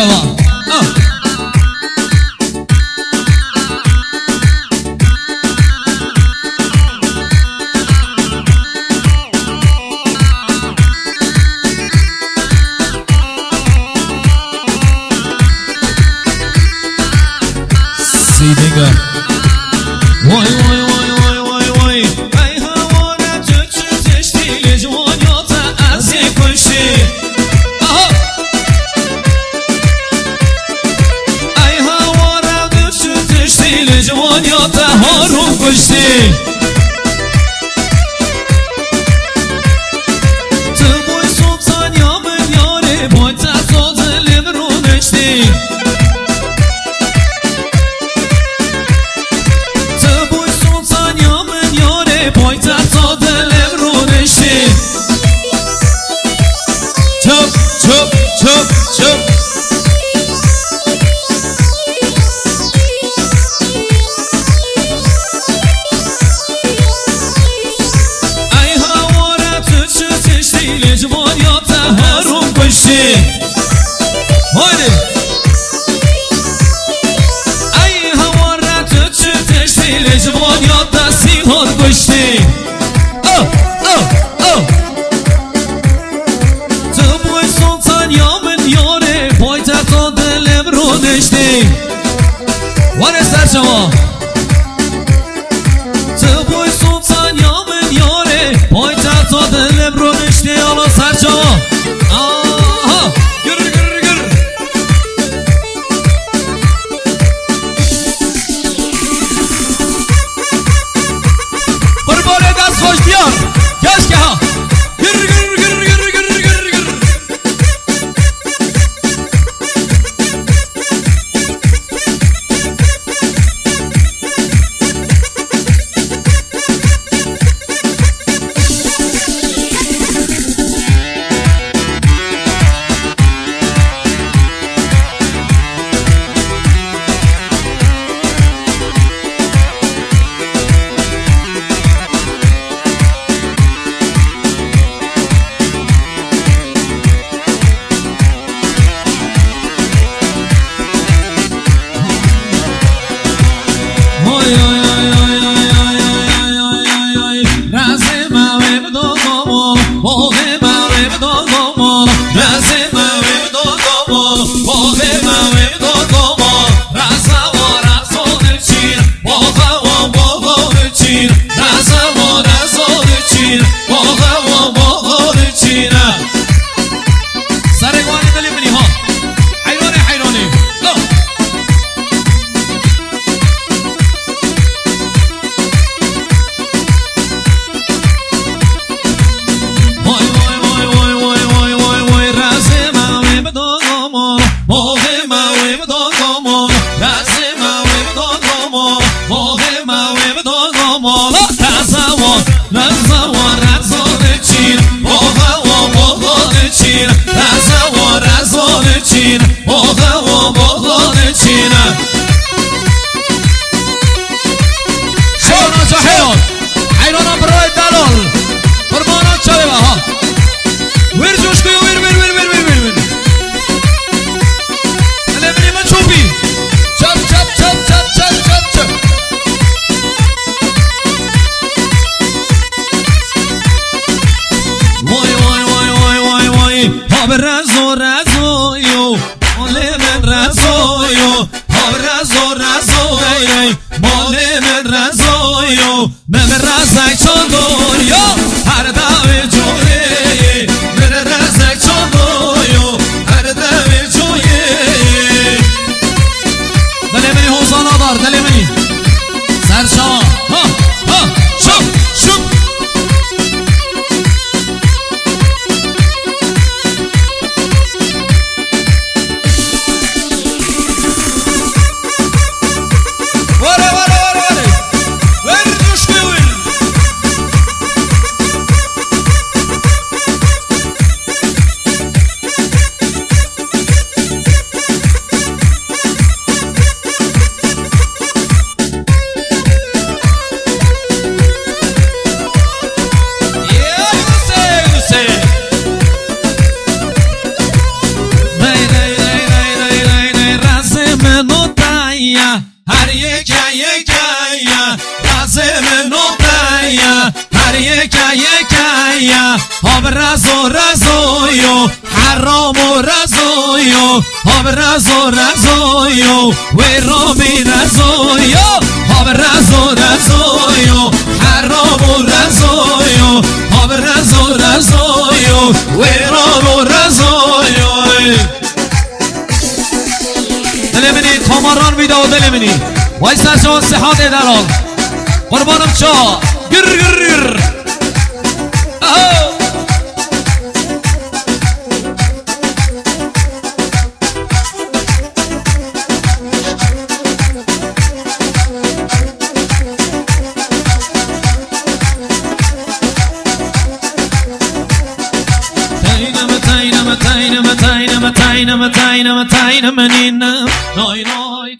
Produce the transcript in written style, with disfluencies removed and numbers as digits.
شوا سیدنگا وای وای وای وای وای وای ای هوانه تو چشتی لجوانیات از کشتی ای هوانه تو چشتی لجوانیات هارون کشتی تو بوی سلطان یا من یاره بای تفتا دلم رو نشتی پایتخت تا دلم رو نشتی چپ چپ چپ چپ ای هواره تو چه تشتی لجوانیات هارون کشتی هایده ای هواره تو چه تشتی لجوانیات سیهان کشتی تو بوی سلطان یا من یاره پایتخت تا دلم رو نشتی واره سر شما تو بوی سلطان یا من یاره پایتخت تا دلم رو نشتی حالا سر شما گر گر گر قربان دست خوش بیار گش که ها گر گر گر گر گر گر گر رزو رزو یو مال من رزو یو رزو رزو مال من رزو یو من رزک چندو یو هر دو جوی من رزک چندو یو هر دو جوی دلی منی حوزان آدار دلی منی سرشا ها ها شب شب يكايا هب رزويو حرام رزويو هب رزويو ورامي رزويو هب رزويو حرام رزويو هب رزويو ورام رزويو دلمنی کامران ویداو دلمنی وایسا شما صحات درال قربانم شا گر گر گر تاینم منینم نای نای